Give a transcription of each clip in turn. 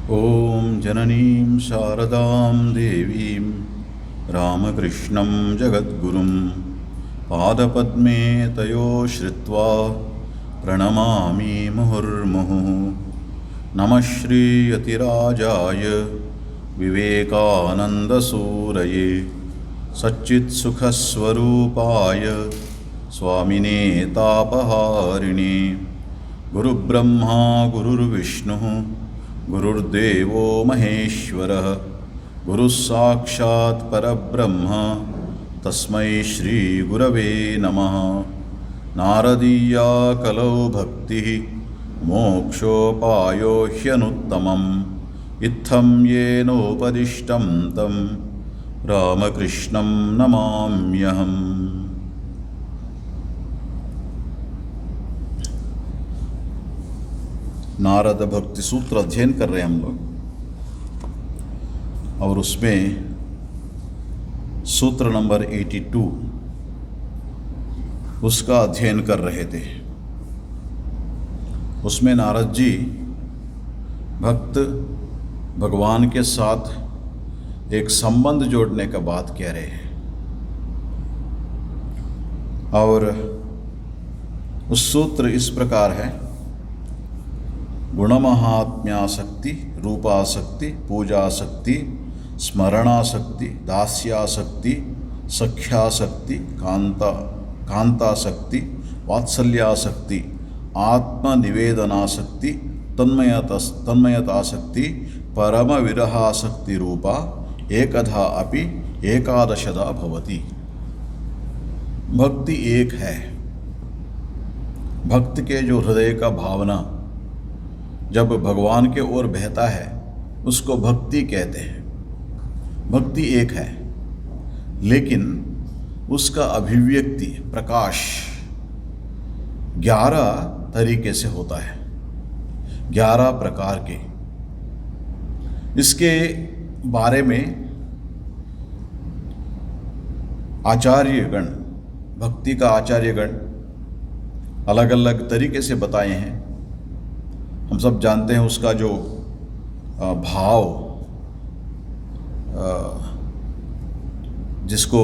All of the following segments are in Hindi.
ॐ जननीं शारदां देवीं रामकृष्णं जगद्गुरुं पादपद्मे तयो श्रित्वा प्रणमामि मुहुर्मुहुः। नमः श्रीयतिराजाय विवेकानन्दसूरये सच्चित्सुखस्वरूपाय स्वामिने तापहारिणे। गुरुब्रह्मा गुरुर्विष्णुः गुरुर्देवो महेश्वरः गुरुः साक्षात् परब्रह्म तस्मै श्रीगुरवे नमः। नारदीया कलौ भक्तिः मोक्षोपायो ह्यनुत्तमम् इत्थं येनोपदिष्टं तं रामकृष्णं नमाम्यहम्। नारद भक्ति सूत्र अध्ययन कर रहे हैं हम लोग, और उसमें सूत्र नंबर 82 उसका अध्ययन कर रहे थे। उसमें नारद जी भक्त भगवान के साथ एक संबंध जोड़ने का बात कह रहे हैं, और उस सूत्र इस प्रकार है: गुणमहात्म्यासक्ति, रूपासक्ति, पूजासक्ति, स्मरणासक्ति, दास्यासक्ति, सख्यासक्ति, कांतासक्ति, वात्सल्यासक्ति, आत्मनिवेदनासक्ति, तन्मयतासक्ति, परम विरहासक्ति रूपा एकधा अपि एकादशदा भवति। भक्ति एक है। भक्त के जो हृदय का भावना जब भगवान के ओर बहता है उसको भक्ति कहते हैं। भक्ति एक है, लेकिन उसका अभिव्यक्ति प्रकाश 11 तरीके से होता है, 11 प्रकार के। इसके बारे में आचार्यगण, भक्ति का आचार्यगण अलग अलग तरीके से बताए हैं। हम सब जानते हैं उसका जो भाव, जिसको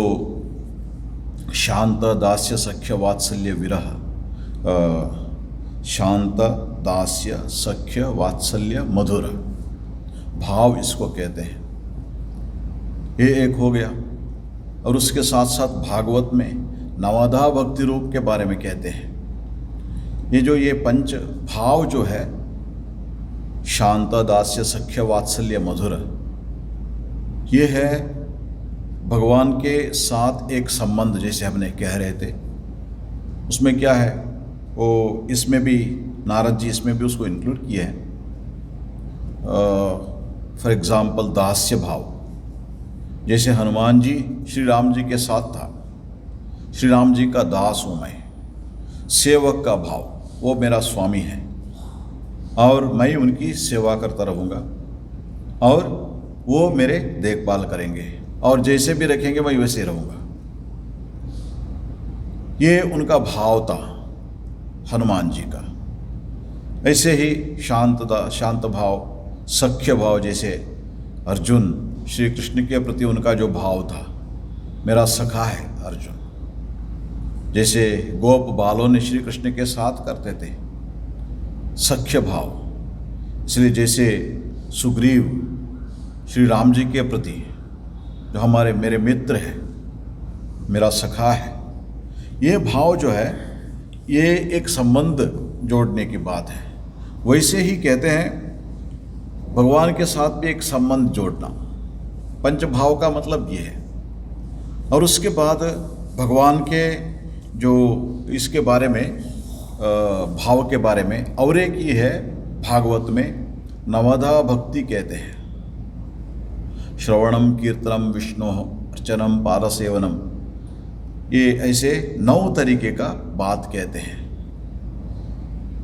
शांत, दास्य, सख्य, वात्सल्य, विरह, शांत, दास्य, सख्य, वात्सल्य, मधुर भाव इसको कहते हैं। ये एक हो गया। और उसके साथ साथ भागवत में नवधा भक्ति रूप के बारे में कहते हैं। ये पंच भाव जो है, शांत, दास्य, सख्य, वात्सल्य, मधुर, ये है भगवान के साथ एक संबंध, जैसे हमने कह रहे थे। उसमें क्या है, वो इसमें भी नारद जी इसमें भी उसको इंक्लूड किए हैं। फॉर एग्जाम्पल दास्य भाव, जैसे हनुमान जी श्री राम जी के साथ था, श्री राम जी का दास हूँ मैं। सेवक का भाव, वो मेरा स्वामी है और मैं उनकी सेवा करता रहूँगा और वो मेरे देखभाल करेंगे और जैसे भी रखेंगे मैं वैसे ही रहूँगा। ये उनका भाव था हनुमान जी का। ऐसे ही शांत भाव, सख्य भाव, जैसे अर्जुन श्री कृष्ण के प्रति उनका जो भाव था, मेरा सखा है अर्जुन। जैसे गोप बालों ने श्री कृष्ण के साथ करते थे, सख्य भाव। इसलिए जैसे सुग्रीव श्री राम जी के प्रति, जो मेरे मित्र हैं, मेरा सखा है, ये भाव जो है, ये एक संबंध जोड़ने की बात है। वैसे ही कहते हैं भगवान के साथ भी एक संबंध जोड़ना। पंच भाव का मतलब ये है। और उसके बाद भगवान के जो इसके बारे में, भाव के बारे में और एक ये है, भागवत में नवधा भक्ति कहते हैं। श्रवणम, कीर्तनम, विष्णु अर्चनम, पादसेवनम, ये ऐसे 9 तरीके का बात कहते हैं।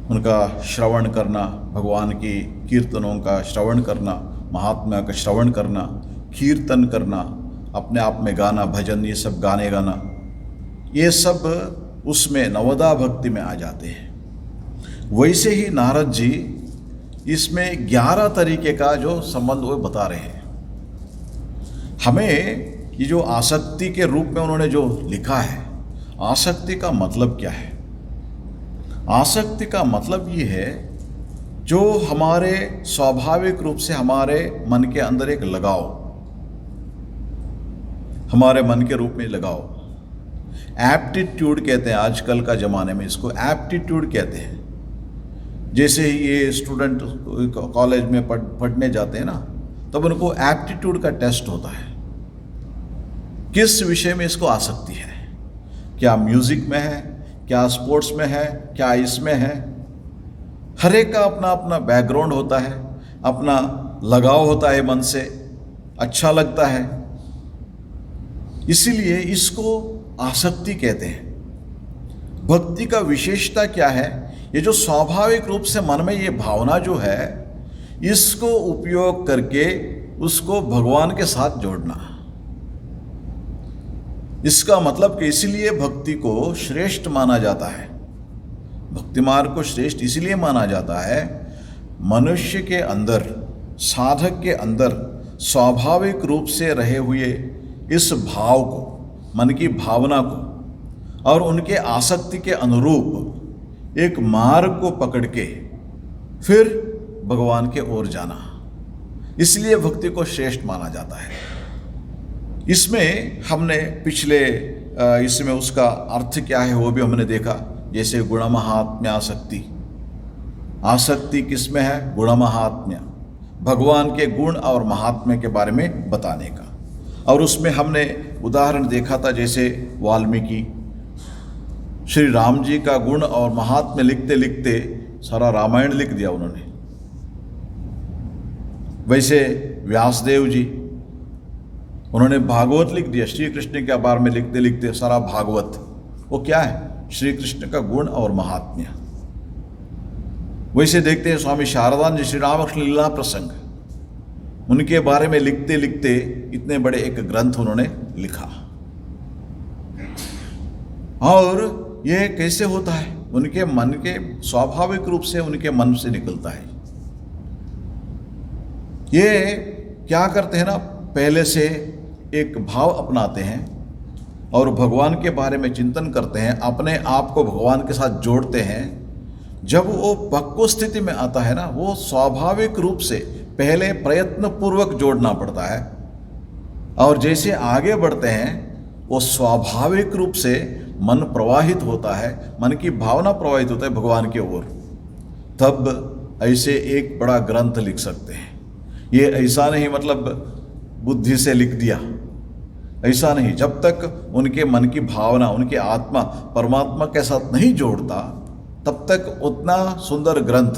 उनका श्रवण करना, भगवान की कीर्तनों का श्रवण करना, महात्मा का श्रवण करना, कीर्तन करना, अपने आप में गाना, भजन, ये सब गाने गाना, ये सब उसमें नवदा भक्ति में आ जाते हैं। वैसे ही नारद जी इसमें 11 तरीके का जो संबंध वो बता रहे हैं। हमें ये जो आसक्ति के रूप में उन्होंने जो लिखा है, आसक्ति का मतलब क्या है? आसक्ति का मतलब ये है जो हमारे स्वाभाविक रूप से हमारे मन के अंदर एक लगाव, हमारे मन के रूप में लगाव, एप्टीट्यूड कहते हैं आजकल का ज़माने में, इसको एप्टीट्यूड कहते हैं। जैसे ही ये स्टूडेंट कॉलेज में पढ़ने जाते हैं ना, तब उनको एप्टीट्यूड का टेस्ट होता है, किस विषय में इसको आसक्ति है, क्या म्यूज़िक में है, क्या स्पोर्ट्स में है, क्या इसमें है। हर एक का अपना अपना बैकग्राउंड होता है, अपना लगाव होता है, मन से अच्छा लगता है, इसीलिए इसको आसक्ति कहते हैं। भक्ति का विशेषता क्या है? ये जो स्वाभाविक रूप से मन में ये भावना जो है, इसको उपयोग करके उसको भगवान के साथ जोड़ना। इसका मतलब कि इसलिए भक्ति को श्रेष्ठ माना जाता है, भक्ति मार्ग को श्रेष्ठ इसलिए माना जाता है, मनुष्य के अंदर, साधक के अंदर स्वाभाविक रूप से रहे हुए इस भाव को, मन की भावना को और उनके आसक्ति के अनुरूप एक मार्ग को पकड़ के फिर भगवान के ओर जाना, इसलिए भक्ति को श्रेष्ठ माना जाता है। इसमें हमने पिछले इसमें उसका अर्थ क्या है वो भी हमने देखा, जैसे गुण महात्म्य आसक्ति। आसक्ति किसमें है? गुण महात्म्य, भगवान के गुण और महात्म्य के बारे में बताने का। और उसमें हमने उदाहरण देखा था, जैसे वाल्मीकि श्री राम जी का गुण और महात्म्य लिखते लिखते सारा रामायण लिख दिया उन्होंने। वैसे व्यासदेव जी, उन्होंने भागवत लिख दिया, श्री कृष्ण के बारे में लिखते लिखते सारा भागवत। वो क्या है? श्री कृष्ण का गुण और महात्म्य। वैसे देखते हैं स्वामी शारदानंद जी, श्री रामकृष्ण लीला प्रसंग, उनके बारे में लिखते लिखते इतने बड़े एक ग्रंथ उन्होंने लिखा। और ये कैसे होता है? उनके मन के स्वाभाविक रूप से उनके मन से निकलता है। ये क्या करते हैं ना, पहले से एक भाव अपनाते हैं और भगवान के बारे में चिंतन करते हैं, अपने आप को भगवान के साथ जोड़ते हैं। जब वो पक्व स्थिति में आता है ना, वो स्वाभाविक रूप से पहले प्रयत्न पूर्वक जोड़ना पड़ता है, और जैसे आगे बढ़ते हैं वो स्वाभाविक रूप से मन प्रवाहित होता है, मन की भावना प्रवाहित होता है भगवान की ओर। तब ऐसे एक बड़ा ग्रंथ लिख सकते हैं। ये ऐसा नहीं मतलब बुद्धि से लिख दिया, ऐसा नहीं। जब तक उनके मन की भावना, उनकी आत्मा परमात्मा के साथ नहीं जोड़ता, तब तक उतना सुंदर ग्रंथ,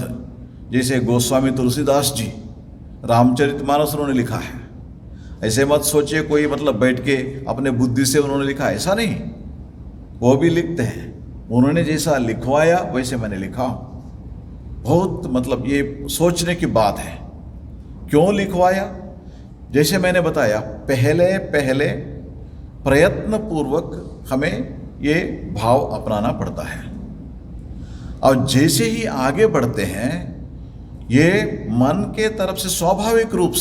जैसे गोस्वामी तुलसीदास जी रामचरितमानस उन्होंने लिखा है, ऐसे मत सोचिए कोई मतलब बैठ के अपने बुद्धि से उन्होंने लिखा, ऐसा नहीं। वो भी लिखते हैं, उन्होंने जैसा लिखवाया वैसे मैंने लिखा। बहुत मतलब ये सोचने की बात है, क्यों लिखवाया? जैसे मैंने बताया, पहले पहले प्रयत्न पूर्वक हमें ये भाव अपनाना पड़ता है, और जैसे ही आगे बढ़ते हैं ये मन के तरफ से स्वाभाविक रूप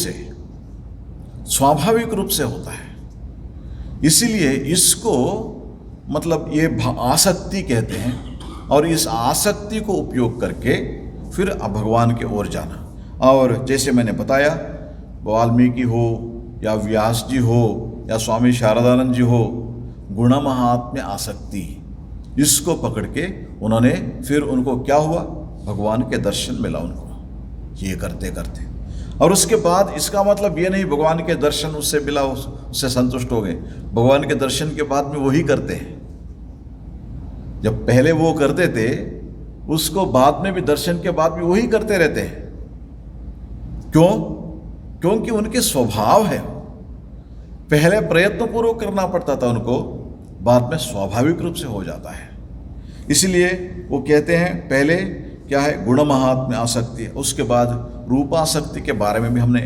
से होता है। इसीलिए इसको मतलब ये आसक्ति कहते हैं, और इस आसक्ति को उपयोग करके फिर भगवान की ओर जाना। और जैसे मैंने बताया, वाल्मीकि हो या व्यास जी हो या स्वामी शारदानंद जी हो, गुण महात्म्य आसक्ति, इसको पकड़ के उन्होंने फिर उनको क्या हुआ? भगवान के दर्शन मिला उनको, ये करते करते। और उसके बाद इसका मतलब ये नहीं भगवान के दर्शन उससे मिला उससे संतुष्ट हो गए, भगवान के दर्शन के बाद में वही करते हैं। जब पहले वो करते थे, उसको बाद में भी, दर्शन के बाद भी वही करते रहते हैं। क्यों? क्योंकि उनके स्वभाव है। पहले प्रयत्न पूर्वक करना पड़ता था उनको, बाद में स्वाभाविक रूप से हो जाता है। इसलिए वो कहते हैं पहले क्या है? गुण महात्म्य आसक्ति। उसके बाद रूपासक्ति के बारे में भी हमने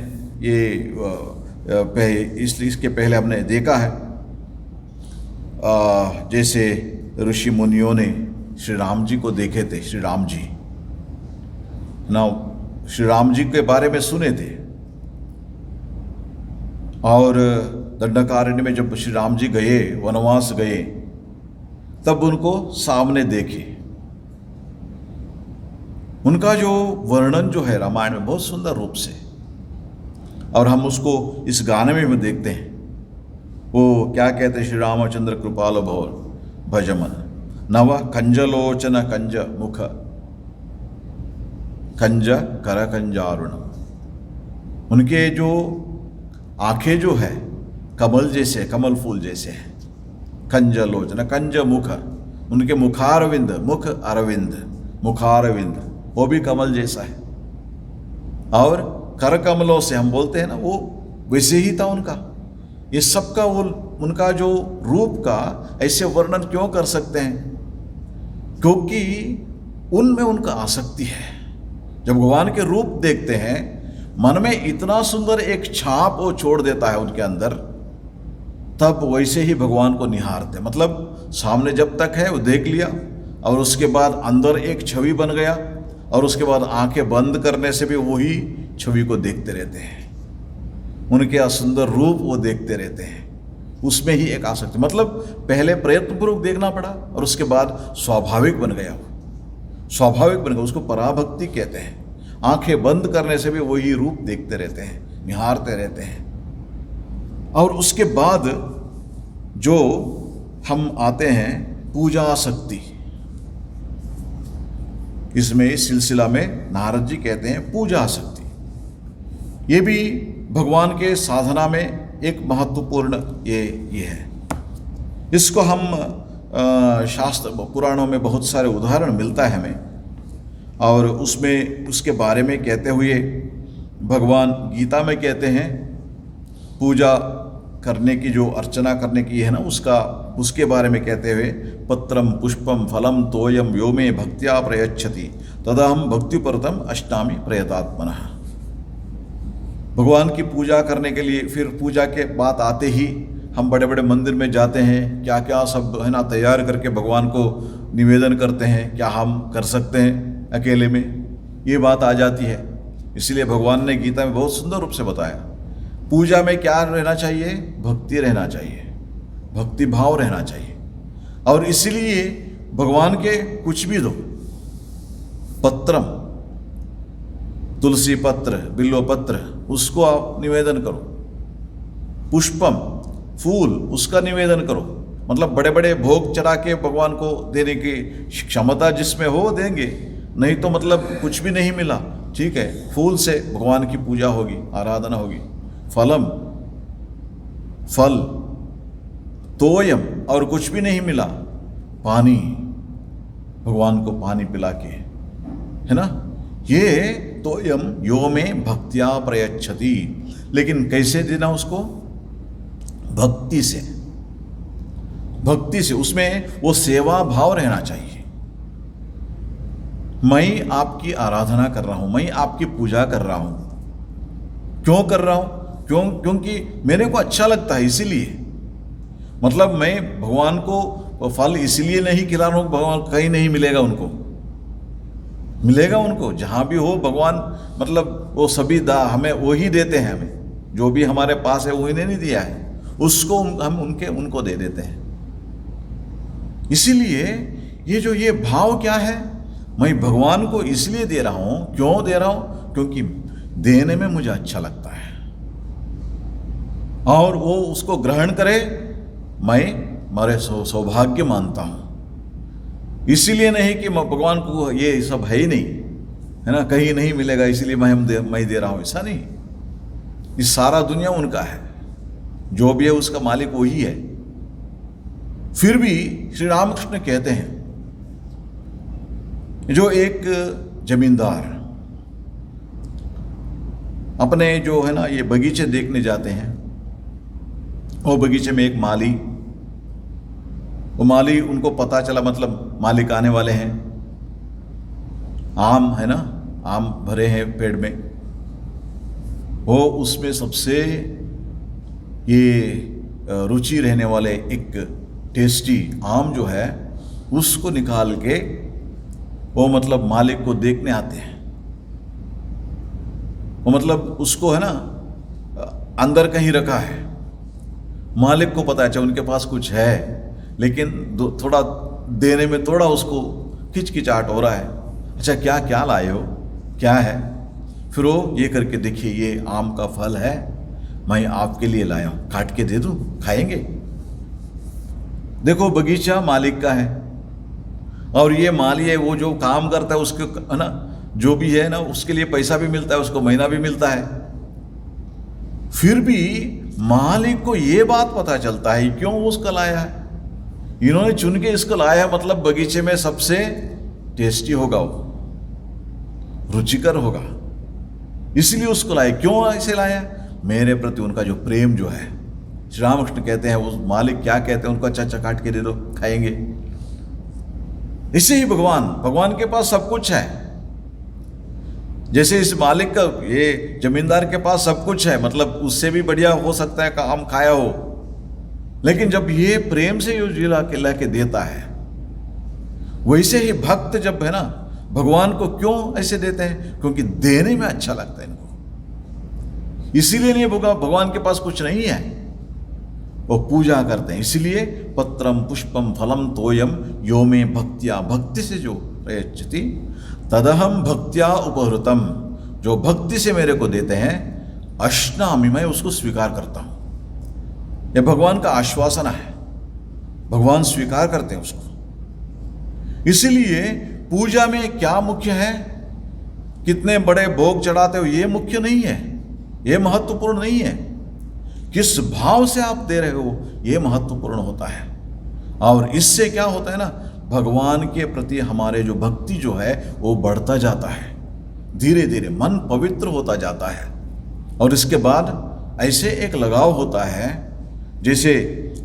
इसके पहले हमने देखा है। जैसे ऋषि मुनियों ने श्री राम जी को देखे थे, श्री राम जी ना, श्री राम जी के बारे में सुने थे, और दंडकारण्य में जब श्री राम जी गए, वनवास गए, तब उनको सामने देखे। उनका जो वर्णन जो है रामायण में बहुत सुंदर रूप से, और हम उसको इस गाने में भी देखते हैं। वो क्या कहते हैं, श्री रामचंद्र कृपाल भव भजमन नव कंजलोचन कंज मुख कंज कर कंजारुण। उनके जो आंखें जो है कमल जैसे, कमल फूल जैसे है। कंजलोचन कंज मुख, उनके मुखारविंद, मुख अरविंद, मुखारविंद वो भी कमल जैसा है। और कर कमलों से हम बोलते हैं ना, वो वैसे ही था उनका। ये सबका वो उनका जो रूप का ऐसे वर्णन क्यों कर सकते हैं? क्योंकि उनमें उनका आसक्ति है। जब भगवान के रूप देखते हैं, मन में इतना सुंदर एक छाप वो छोड़ देता है उनके अंदर, तब वैसे ही भगवान को निहारते। मतलब सामने जब तक है वो देख लिया, और उसके बाद अंदर एक छवि बन गया, और उसके बाद आंखें बंद करने से भी वही छवि को देखते रहते हैं। उनके सुंदर रूप वो देखते रहते हैं, उसमें ही एक आसक्ति। मतलब पहले प्रयत्नपूर्वक देखना पड़ा, और उसके बाद स्वाभाविक बन गया। स्वाभाविक बन गया, उसको पराभक्ति कहते हैं। आंखें बंद करने से भी वही रूप देखते रहते हैं, निहारते रहते हैं। और उसके बाद जो हम आते हैं पूजा शक्ति, इसमें इस सिलसिला में नारद जी कहते हैं पूजा शक्ति। ये भी भगवान के साधना में एक महत्वपूर्ण ये है। इसको हम शास्त्र पुराणों में बहुत सारे उदाहरण मिलता है हमें, और उसमें उसके बारे में कहते हुए भगवान गीता में कहते हैं पूजा करने की, जो अर्चना करने की है ना, उसके बारे में कहते हुए पत्रम पुष्पम फलम तोयम यो मे भक्त्या प्रयच्छति तदहम भक्तिपरतम अष्टामी प्रयतात्मनः। भगवान की पूजा करने के लिए, फिर पूजा के बाद आते ही हम बड़े बड़े मंदिर में जाते हैं, क्या क्या सब है ना तैयार करके भगवान को निवेदन करते हैं। क्या हम कर सकते हैं अकेले में? ये बात आ जाती है। इसलिए भगवान ने गीता में बहुत सुंदर रूप से बताया, पूजा में क्या रहना चाहिए? भक्ति रहना चाहिए, भक्ति भाव रहना चाहिए। और इसलिए भगवान के कुछ भी दो, पत्रम, तुलसी पत्र, बिल्व पत्र, उसको आप निवेदन करो। पुष्पम, फूल, उसका निवेदन करो। मतलब बड़े बड़े भोग चढ़ा के भगवान को देने की क्षमता जिसमें हो देंगे, नहीं तो मतलब कुछ भी नहीं मिला, ठीक है, फूल से भगवान की पूजा होगी, आराधना होगी। फलम, फल, तोयम, और कुछ भी नहीं मिला, पानी, भगवान को पानी पिला के, है ना, ये तोयम यो में भक्त्या प्रयच्छति। लेकिन कैसे देना उसको? भक्ति से, भक्ति से। उसमें वो सेवा भाव रहना चाहिए। मैं आपकी आराधना कर रहा हूं, मैं आपकी पूजा कर रहा हूं। क्यों कर रहा हूं? क्योंकि मेरे को अच्छा लगता है, इसीलिए। मतलब मैं भगवान को फल इसलिए नहीं खिला रहा हूं, भगवान कहीं नहीं मिलेगा उनको, मिलेगा उनको जहां भी हो भगवान। मतलब वो सभी हमें वही देते हैं, हमें जो भी हमारे पास है वही नहीं दिया है, उसको हम उनको दे देते हैं। इसीलिए ये भाव क्या है? मैं भगवान को इसलिए दे रहा हूं। क्यों दे रहा हूं? क्योंकि देने में मुझे अच्छा लगता है, और वो उसको ग्रहण करे, मैं मेरे सौभाग्य मानता हूं। इसीलिए नहीं कि भगवान को ये सब है ही नहीं, है ना, कहीं नहीं मिलेगा इसलिए मैं दे रहा हूं, ऐसा नहीं। ये सारा दुनिया उनका है, जो भी है उसका मालिक वही है। फिर भी श्री रामकृष्ण कहते हैं, जो एक जमींदार अपने जो है ना ये बगीचे देखने जाते हैं, वो बगीचे में एक माली, वो माली, उनको पता चला, मतलब मालिक आने वाले हैं, आम है ना, आम भरे हैं पेड़ में, वो उसमें सबसे ये रुचि रहने वाले एक टेस्टी आम जो है उसको निकाल के वो मतलब मालिक को देखने आते हैं। वो मतलब उसको है ना अंदर कहीं रखा है, मालिक को पता है अच्छा उनके पास कुछ है, लेकिन थोड़ा देने में थोड़ा उसको खिचखिचाहट हो रहा है। अच्छा क्या क्या लाए हो, क्या है? फिर वो ये करके देखिए ये आम का फल है, मैं आपके लिए लाया हूँ, काट के दे दूँ, खाएंगे? देखो बगीचा मालिक का है, और ये माली है वो जो काम करता है उसके है ना, जो भी है ना उसके लिए पैसा भी मिलता है, उसको महीना भी मिलता है। फिर भी मालिक को ये बात पता चलता है क्यों वो उसको लाया है। इन्होंने चुन के इसको लाया है, मतलब बगीचे में सबसे टेस्टी होगा, वो रुचिकर होगा, इसलिए उसको लाया। क्यों ऐसे लाया? मेरे प्रति उनका जो प्रेम जो है। श्री रामकृष्ण कहते हैं वो मालिक क्या कहते हैं, उनको अच्छा काट के दे दो, खाएंगे। इससे ही भगवान के पास सब कुछ है। जैसे इस मालिक का, ये जमींदार के पास सब कुछ है, मतलब उससे भी बढ़िया हो सकता है काम खाया हो, लेकिन जब ये प्रेम से यो जिला के ला के देता है, वैसे ही भक्त जब है ना भगवान को क्यों ऐसे देते हैं? क्योंकि देने में अच्छा लगता है इनको, इसीलिए नहीं भगवान के पास कुछ नहीं है, वो पूजा करते हैं। इसलिए पत्रम पुष्पम फलम तोयम यो में भक्तिया, भक्ति से जो प्रयच्छति तदहम भक्त्या उपहृतम, जो भक्ति से मेरे को देते हैं, अश्नामि, मैं उसको स्वीकार करता हूं। यह भगवान का आश्वासन है, भगवान स्वीकार करते हैं उसको। इसलिए पूजा में क्या मुख्य है, कितने बड़े भोग चढ़ाते हो, ये मुख्य नहीं है, ये महत्वपूर्ण नहीं है, किस भाव से आप दे रहे हो ये महत्वपूर्ण होता है। और इससे क्या होता है ना, भगवान के प्रति हमारे जो भक्ति जो है वो बढ़ता जाता है, धीरे धीरे मन पवित्र होता जाता है। और इसके बाद ऐसे एक लगाव होता है, जैसे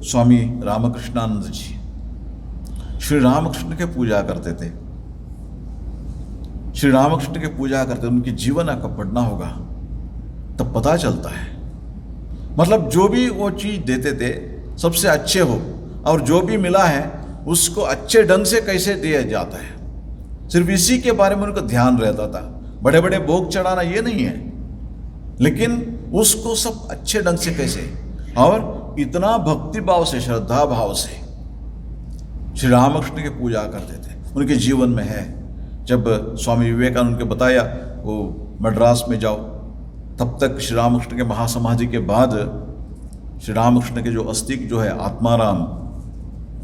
स्वामी रामकृष्णानंद जी श्री रामकृष्ण के पूजा करते थे, श्री रामकृष्ण के पूजा करते, उनकी जीवन का पढ़ना होगा तब पता चलता है। मतलब जो भी वो चीज देते थे सबसे अच्छे हो, और जो भी मिला है उसको अच्छे ढंग से कैसे दिया जाता है, सिर्फ इसी के बारे में उनका ध्यान रहता था। बड़े बड़े भोग चढ़ाना ये नहीं है, लेकिन उसको सब अच्छे ढंग से कैसे, और इतना भक्ति भाव से, श्रद्धा भाव से श्री रामकृष्ण की पूजा करते थे। उनके जीवन में है, जब स्वामी विवेकानंद के बताया वो मद्रास में जाओ, तब तक श्री रामकृष्ण के महासमाधि के बाद श्री रामकृष्ण के जो अस्थि जो है आत्माराम,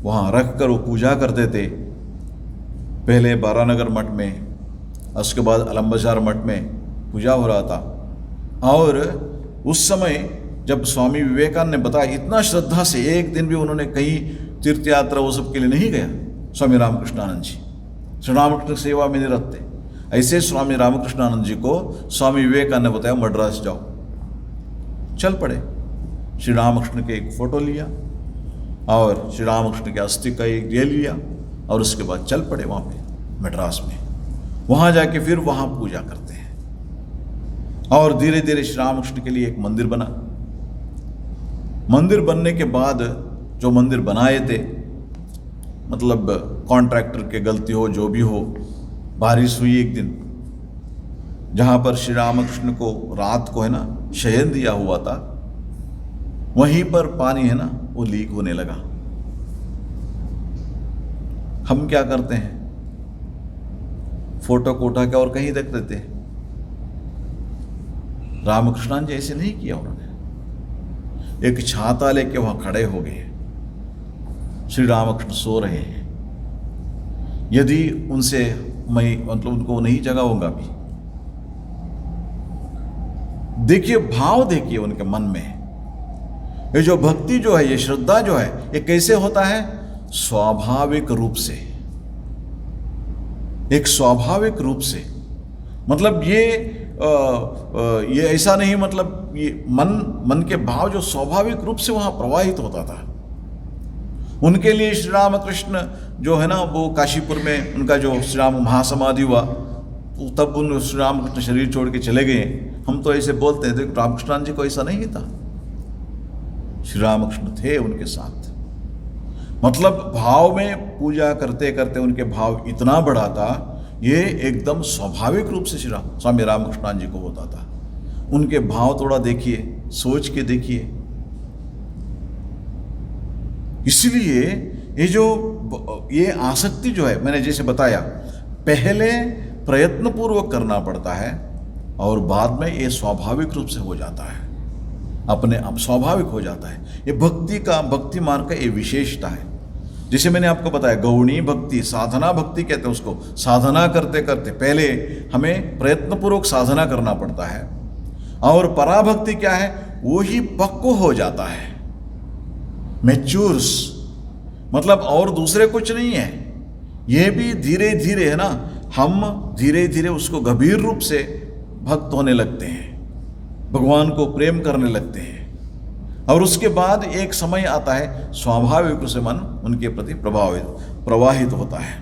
वहाँ रख कर वो पूजा करते थे। पहले बारानगर मठ में, उसके बाद अलमबाजार मठ में पूजा हो रहा था। और उस समय जब स्वामी विवेकानंद ने बताया, इतना श्रद्धा से, एक दिन भी उन्होंने कहीं तीर्थ यात्रा वो सब के लिए नहीं गया स्वामी रामकृष्णानंद जी, श्री रामकृष्ण सेवा में निरत थे। ऐसे स्वामी रामकृष्णानंद जी को स्वामी विवेकानंद ने बताया मद्रास जाओ, चल पड़े। श्री रामकृष्ण के एक फोटो लिया और श्री रामकृष्ण के अस्थि का एक ये लिया, और उसके बाद चल पड़े वहाँ पे मद्रास में। वहाँ जाके फिर वहाँ पूजा करते हैं, और धीरे धीरे श्री रामकृष्ण के लिए एक मंदिर बना। मंदिर बनने के बाद जो मंदिर बनाए थे, मतलब कॉन्ट्रैक्टर के गलती हो जो भी हो, बारिश हुई एक दिन, जहाँ पर श्री रामकृष्ण को रात को है ना शयन दिया हुआ था, वहीं पर पानी है ना वो लीक होने लगा। हम क्या करते हैं, फोटो को उठा के और कहीं रख देते हैं। रामकृष्णान जी ऐसे नहीं किया, उन्होंने एक छाता लेके वहां खड़े हो गए। श्री रामकृष्ण सो रहे हैं, यदि उनसे मैं मतलब उनको नहीं जगाऊंगा भी। देखिए भाव, देखिए उनके मन में ये जो भक्ति जो है, ये श्रद्धा जो है, ये कैसे होता है? स्वाभाविक रूप से, एक स्वाभाविक रूप से। मतलब ये ऐसा नहीं, मतलब ये मन के भाव जो स्वाभाविक रूप से वहां प्रवाहित होता था। उनके लिए श्री रामकृष्ण जो है ना, वो काशीपुर में उनका जो श्री राम महासमाधि हुआ, तब उन श्री रामकृष्ण शरीर छोड़ के चले गए। हम तो ऐसे बोलते थे, रामकृष्णान जी को ऐसा नहीं था, श्री रामकृष्ण थे उनके साथ। मतलब भाव में पूजा करते करते उनके भाव इतना बढ़ा था, ये एकदम स्वाभाविक रूप से श्री स्वामी रामकृष्णान जी को होता था। उनके भाव थोड़ा देखिए, सोच के देखिए। इसलिए ये आसक्ति जो है, मैंने जैसे बताया, पहले प्रयत्न पूर्वक करना पड़ता है और बाद में ये स्वाभाविक रूप से हो जाता है, अपने आप स्वाभाविक हो जाता है। ये भक्ति मार्ग का ये विशेषता है। जैसे मैंने आपको बताया, गौणी भक्ति, साधना भक्ति कहते हैं उसको। साधना करते करते पहले हमें प्रयत्नपूर्वक साधना करना पड़ता है, और पराभक्ति क्या है, वो ही पक्व हो जाता है, मैच्योर्स, मतलब और दूसरे कुछ नहीं है। ये भी धीरे धीरे है ना, हम धीरे धीरे उसको गंभीर रूप से भक्त होने लगते हैं, भगवान को प्रेम करने लगते हैं, और उसके बाद एक समय आता है स्वाभाविक रूप से मन उनके प्रति प्रवाहित होता है।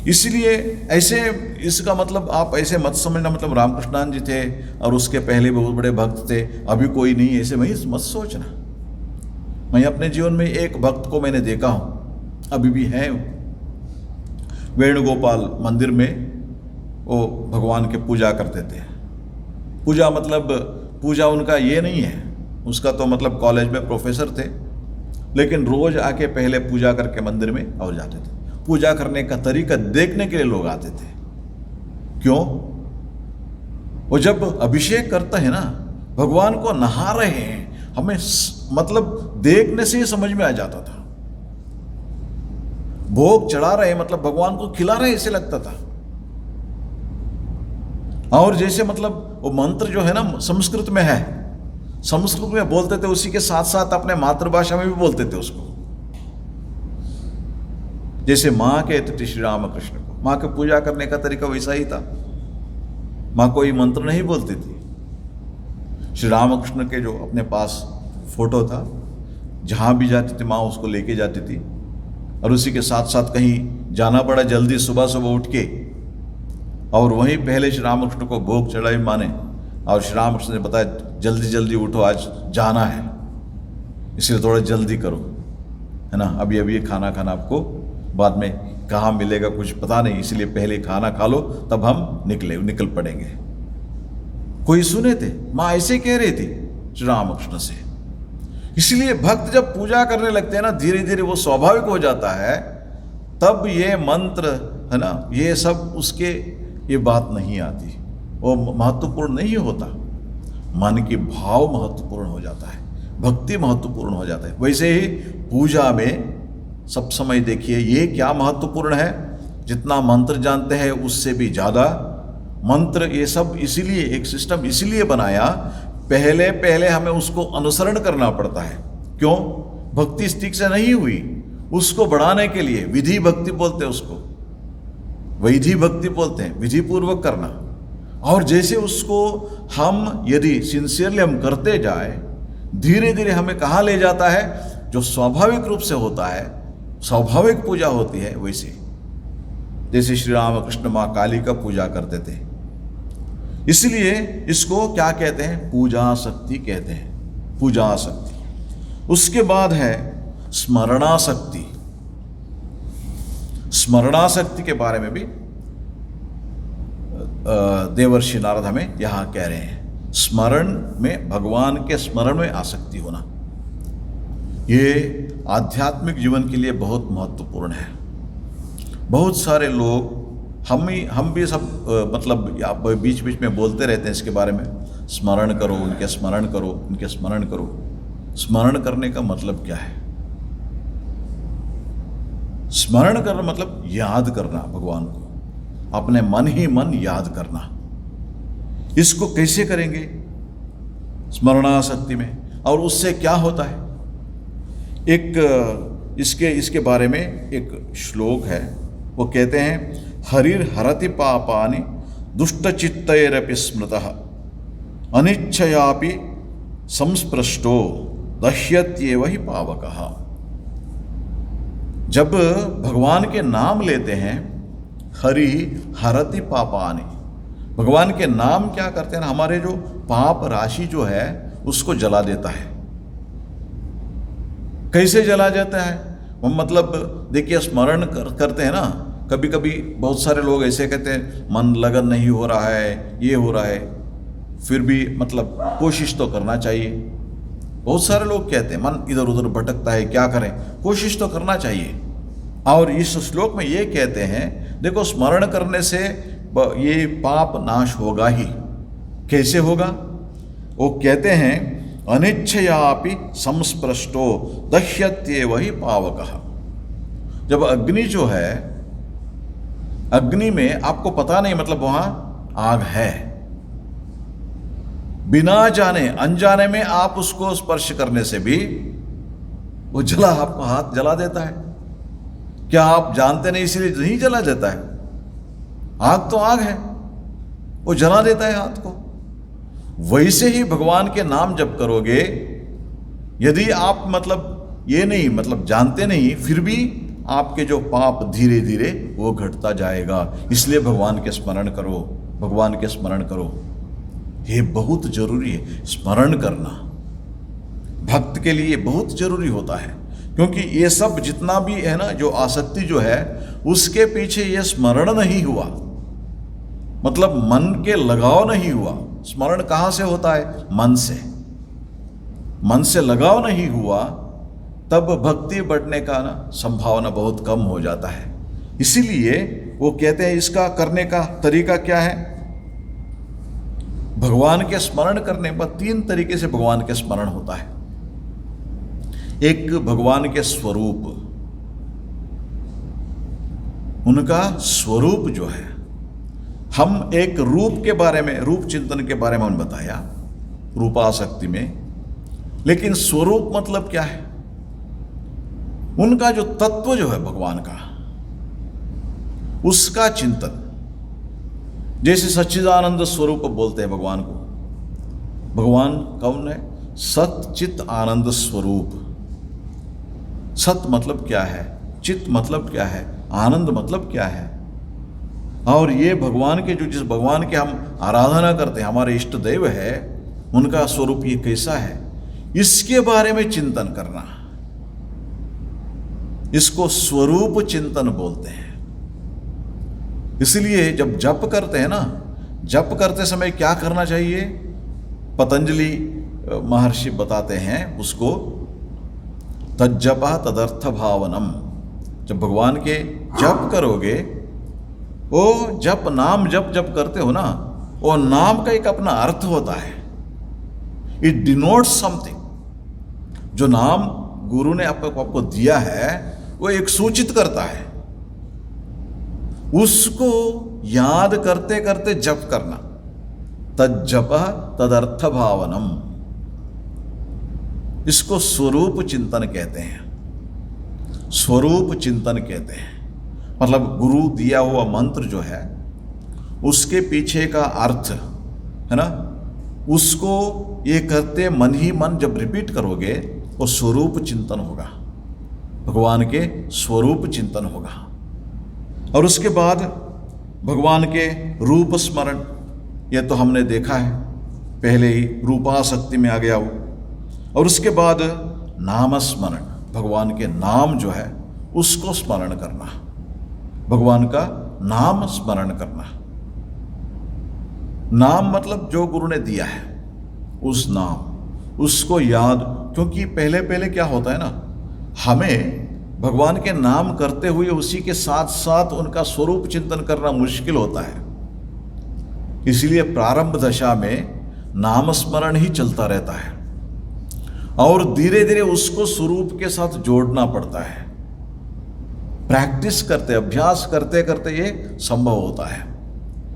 इसलिए ऐसे, इसका मतलब आप ऐसे मत समझना, मतलब रामकृष्णान जी थे और उसके पहले बहुत बड़े भक्त थे, अभी कोई नहीं, ऐसे मत सोचना। मैं अपने जीवन में एक भक्त को मैंने देखा हूँ, अभी भी है, वेणुगोपाल मंदिर में वो भगवान के पूजा करते थे। पूजा मतलब पूजा उनका ये नहीं है, उसका तो मतलब कॉलेज में प्रोफेसर थे, लेकिन रोज आके पहले पूजा करके मंदिर में और जाते थे। पूजा करने का तरीका देखने के लिए लोग आते थे। क्यों? वो जब अभिषेक करते हैं ना, भगवान को नहा रहे हैं, हमें मतलब देखने से ही समझ में आ जाता था। भोग चढ़ा रहे मतलब भगवान को खिला रहे ऐसे लगता था। और जैसे मतलब वो मंत्र जो है ना संस्कृत में है, संस्कृत में बोलते थे, उसी के साथ साथ अपने मातृभाषा में भी बोलते थे उसको। जैसे माँ कहते थे श्री रामकृष्ण को, माँ के पूजा करने का तरीका वैसा ही था। माँ कोई मंत्र नहीं बोलती थी। श्री रामकृष्ण के जो अपने पास फोटो था, जहाँ भी जाती थी माँ उसको लेके जाती थी, और उसी के साथ साथ कहीं जाना पड़ा जल्दी सुबह सुबह उठ के, और वहीं पहले श्री रामकृष्ण को भोग चढ़ाई माने, और श्री रामकृष्ण ने बताया जल्दी जल्दी उठो, आज जाना है, इसलिए थोड़ा जल्दी करो, है ना, अभी अभी खाना खाना, आपको बाद में कहाँ मिलेगा कुछ पता नहीं, इसलिए पहले खाना खा लो, तब हम निकल पड़ेंगे। कोई सुने थे? माँ ऐसे कह रही थी श्री रामकृष्ण से। इसलिए भक्त जब पूजा करने लगते हैं ना, धीरे धीरे वो स्वाभाविक हो जाता है, तब ये मंत्र है ना, ये सब उसके ये बात नहीं आती, वो महत्वपूर्ण नहीं होता। मन की भाव महत्वपूर्ण हो जाता है, भक्ति महत्वपूर्ण हो जाता है। वैसे ही पूजा में सब समय देखिए ये क्या महत्वपूर्ण है, जितना मंत्र जानते हैं उससे भी ज़्यादा मंत्र, ये सब इसीलिए एक सिस्टम इसीलिए बनाया, पहले हमें उसको अनुसरण करना पड़ता है। क्यों? भक्ति स्टिक से नहीं हुई, उसको बढ़ाने के लिए विधि भक्ति बोलते हैं उसको, वैधि भक्ति बोलते हैं, विधि पूर्वक करना। और जैसे उसको हम यदि सिंसियरली हम करते जाए, धीरे धीरे हमें कहाँ ले जाता है, जो स्वाभाविक रूप से होता है, स्वाभाविक पूजा होती है। वैसे जैसे श्री रामकृष्ण माँ काली का पूजा करते थे, इसलिए इसको क्या कहते हैं, पूजा शक्ति कहते हैं, पूजा शक्ति। उसके बाद है स्मरणाशक्ति। स्मरणाशक्ति के बारे में भी देवर्षि नारद हमें यहां कह रहे हैं, स्मरण में, भगवान के स्मरण में आसक्ति होना, ये आध्यात्मिक जीवन के लिए बहुत महत्वपूर्ण है। बहुत सारे लोग, हम भी सब मतलब आप बीच बीच में बोलते रहते हैं इसके बारे में, स्मरण करो, उनके स्मरण करो, उनके स्मरण करो। स्मरण करने का मतलब क्या है? स्मरण करना मतलब याद करना भगवान को, अपने मन ही मन याद करना। इसको कैसे करेंगे? स्मरणाशक्ति में। और उससे क्या होता है? एक इसके बारे में एक श्लोक है, वो कहते हैं, हरिर हरति पापानि दुष्टचित्तैरपि स्मृतः अनिच्छयापि संस्पृष्टो दह्यत्येव हि पावकः। जब भगवान के नाम लेते हैं, हरि हरति पापानि, भगवान के नाम क्या करते हैं ना, हमारे जो पाप राशि जो है उसको जला देता है। कैसे जला जाता है? वो मतलब देखिए, स्मरण करते हैं ना, कभी कभी बहुत सारे लोग ऐसे कहते हैं मन लगन नहीं हो रहा है, ये हो रहा है, फिर भी मतलब कोशिश तो करना चाहिए। बहुत सारे लोग कहते हैं मन इधर उधर भटकता है, क्या करें, कोशिश तो करना चाहिए। और इस श्लोक में ये कहते हैं, देखो स्मरण करने से ये पाप नाश होगा ही। कैसे होगा? वो कहते हैं अनिच्छयापि संस्पृष्टो दह्यत्येव ही पावकः। जब अग्नि जो है, अग्नि में आपको पता नहीं, मतलब वहां आग है, बिना जाने अनजाने में आप उसको स्पर्श करने से भी वो जला, आपको हाथ जला देता है। क्या आप जानते नहीं इसलिए नहीं जला देता है? आग तो आग है, वो जला देता है हाथ को। वैसे ही भगवान के नाम जप करोगे, यदि आप मतलब ये नहीं, मतलब जानते नहीं, फिर भी आपके जो पाप धीरे धीरे वो घटता जाएगा। इसलिए भगवान के स्मरण करो, भगवान के स्मरण करो। ये बहुत जरूरी है, स्मरण करना भक्त के लिए बहुत जरूरी होता है। क्योंकि ये सब जितना भी है ना, जो आसक्ति जो है, उसके पीछे ये स्मरण नहीं हुआ, मतलब मन के लगाव नहीं हुआ। स्मरण कहां से होता है? मन से। मन से लगाव नहीं हुआ, तब भक्ति बढ़ने का ना संभावना बहुत कम हो जाता है। इसीलिए वो कहते हैं इसका करने का तरीका क्या है? भगवान के स्मरण करने पर 3 तरीके से भगवान के स्मरण होता है। एक, भगवान के स्वरूप, उनका स्वरूप जो है, हम एक रूप के बारे में, रूप चिंतन के बारे में हमने बताया रूपासक्ति में, लेकिन स्वरूप मतलब क्या है? उनका जो तत्व जो है भगवान का, उसका चिंतन। जैसे सच्चिदानंद स्वरूप बोलते हैं भगवान को। भगवान कौन है? सत चित आनंद स्वरूप। सत मतलब क्या है, चित मतलब क्या है, आनंद मतलब क्या है। और ये भगवान के, जो जिस भगवान के हम आराधना करते हैं, हमारे इष्ट देव है, उनका स्वरूप ये कैसा है, इसके बारे में चिंतन करना, इसको स्वरूप चिंतन बोलते हैं। इसलिए जब जप करते हैं ना, जप करते समय क्या करना चाहिए? पतंजलि महर्षि बताते हैं उसको, तज्जपा तदर्थ भावनम। जब भगवान के जप करोगे, वो जप, नाम जप जब करते हो ना, वो नाम का एक अपना अर्थ होता है। It denotes something. जो नाम गुरु ने आपको दिया है, वो एक सूचित करता है। उसको याद करते करते जप करना, तज्जप तदर्थ भावनम। इसको स्वरूप चिंतन कहते हैं। स्वरूप चिंतन कहते हैं मतलब गुरु दिया हुआ मंत्र जो है, उसके पीछे का अर्थ है ना, उसको ये करते मन ही मन जब रिपीट करोगे, वो स्वरूप चिंतन होगा, भगवान के स्वरूप चिंतन होगा। और उसके बाद भगवान के रूप स्मरण, यह तो हमने देखा है पहले ही, रूपासक्ति में आ गया वो। और उसके बाद नाम स्मरण, भगवान के नाम जो है उसको स्मरण करना, भगवान का नाम स्मरण करना। नाम मतलब जो गुरु ने दिया है उस नाम, उसको याद। क्योंकि पहले पहले क्या होता है ना, हमें भगवान के नाम करते हुए उसी के साथ साथ उनका स्वरूप चिंतन करना मुश्किल होता है। इसलिए प्रारंभ दशा में नाम स्मरण ही चलता रहता है और धीरे धीरे उसको स्वरूप के साथ जोड़ना पड़ता है। प्रैक्टिस करते, अभ्यास करते करते ये संभव होता है।